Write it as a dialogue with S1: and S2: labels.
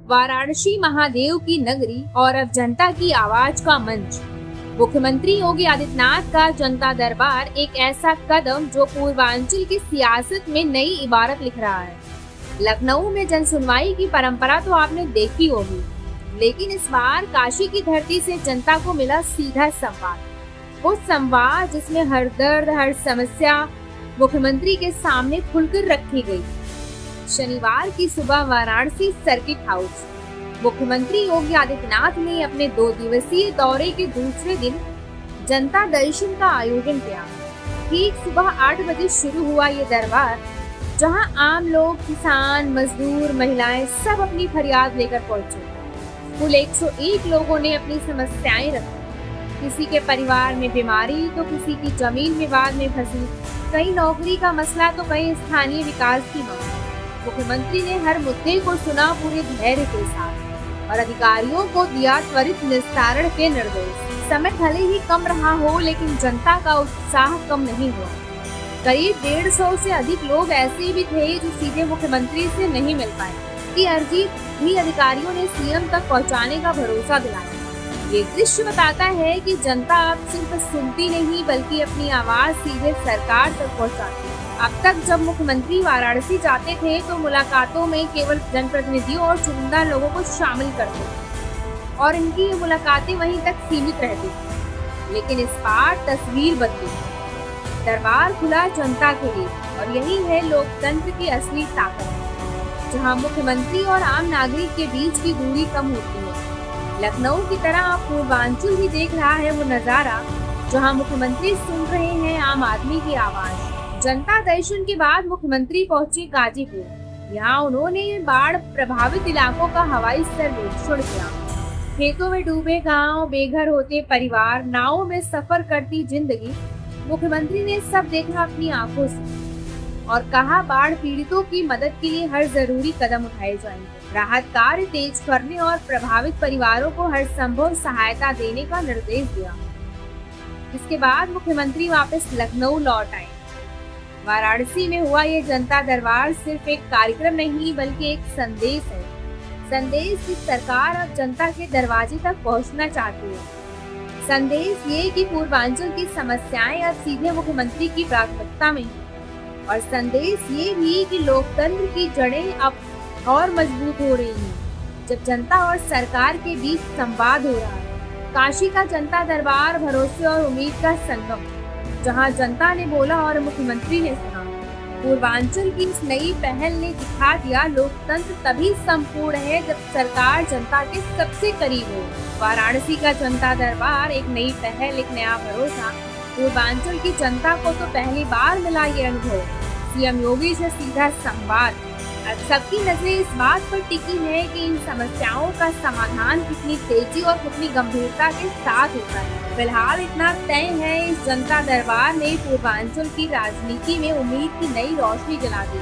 S1: वाराणसी महादेव की नगरी और अब जनता की आवाज का मंच। मुख्यमंत्री योगी आदित्यनाथ का जनता दरबार एक ऐसा कदम जो पूर्वांचल की सियासत में नई इबारत लिख रहा है। लखनऊ में जन सुनवाई की परंपरा तो आपने देखी होगी, लेकिन इस बार काशी की धरती से जनता को मिला सीधा संवाद। वो संवाद जिसमें हर दर्द, हर समस्या मुख्यमंत्री के सामने खुलकर रखी गई। शनिवार की सुबह वाराणसी सर्किट हाउस, मुख्यमंत्री योगी आदित्यनाथ ने अपने 2 दिवसीय दौरे के दूसरे दिन जनता दर्शन का आयोजन किया। ठीक सुबह 8 बजे शुरू हुआ ये दरबार, जहां आम लोग, किसान, मजदूर, महिलाएं सब अपनी फरियाद लेकर पहुंचे। कुल 101 लोगों ने अपनी समस्याएं रखी। किसी के परिवार में बीमारी तो किसी की जमीन विवाद में फंसी, कहीं नौकरी का मसला तो कहीं स्थानीय विकास की मांग। मुख्यमंत्री ने हर मुद्दे को सुना पूरे धैर्य के साथ और अधिकारियों को दिया त्वरित निस्तारण के निर्देश। समय भले ही कम रहा हो, लेकिन जनता का उत्साह कम नहीं हुआ। करीब 150 से अधिक लोग ऐसे भी थे जो सीधे मुख्यमंत्री से नहीं मिल पाए, की अर्जी भी अधिकारियों ने सीएम तक पहुंचाने का भरोसा दिलाया। ये दृश्य बताता है कि जनता अब सिर्फ सुनती नहीं, बल्कि अपनी आवाज सीधे सरकार तक पहुंचाती है। अब तक जब मुख्यमंत्री वाराणसी जाते थे तो मुलाकातों में केवल जनप्रतिनिधियों और चुनिंदा लोगों को शामिल करते थे और इनकी ये मुलाकातें वहीं तक सीमित रहती थी। लेकिन इस बार तस्वीर बदली। दरबार खुला जनता के लिए, और यही है लोकतंत्र की असली ताकत, जहां मुख्यमंत्री और आम नागरिक के बीच की दूरी कम होती है। लखनऊ की तरह अब पूर्वांचल भी देख रहा है वो नजारा, जहां मुख्यमंत्री सुन रहे हैं आम आदमी की आवाज। जनता दर्शन के बाद मुख्यमंत्री पहुंचे गाजीपुर। यहाँ उन्होंने बाढ़ प्रभावित इलाकों का हवाई सर्वेक्षण किया। खेतों में डूबे गांव, बेघर होते परिवार, नावों में सफर करती जिंदगी, मुख्यमंत्री ने सब देखा अपनी आंखों से और कहा बाढ़ पीड़ितों की मदद के लिए हर जरूरी कदम उठाए जाएंगे। राहत कार्य तेज करने और प्रभावित परिवारों को हर संभव सहायता देने का निर्देश दिया। इसके बाद मुख्यमंत्री वापस लखनऊ लौट आए। वाराणसी में हुआ ये जनता दरबार सिर्फ एक कार्यक्रम नहीं, बल्कि एक संदेश है। संदेश कि सरकार अब जनता के दरवाजे तक पहुंचना चाहती है। संदेश ये कि पूर्वांचल की समस्याएं अब सीधे मुख्यमंत्री की प्राथमिकता में हैं। और संदेश ये भी कि लोकतंत्र की जड़ें अब और मजबूत हो रही हैं, जब जनता और सरकार के बीच संवाद हो रहा है। काशी का जनता दरबार भरोसे और उम्मीद का संगम, जहां जनता ने बोला और मुख्यमंत्री ने सुना। पूर्वांचल की इस नई पहल ने दिखा दिया लोकतंत्र तभी संपूर्ण है जब सरकार जनता के सबसे करीब हो। वाराणसी का जनता दरबार एक नई पहल, एक नया भरोसा। पूर्वांचल की जनता को तो पहली बार मिला ये अनुभव, सीएम योगी से सीधा संवाद। अब सबकी नजरें इस बात पर टिकी है कि इन समस्याओं का समाधान कितनी तेजी और कितनी गंभीरता के साथ होता है। फिलहाल इतना तय है, इस जनता दरबार ने पूर्वांचल की राजनीति में उम्मीद की नई रोशनी जला दी।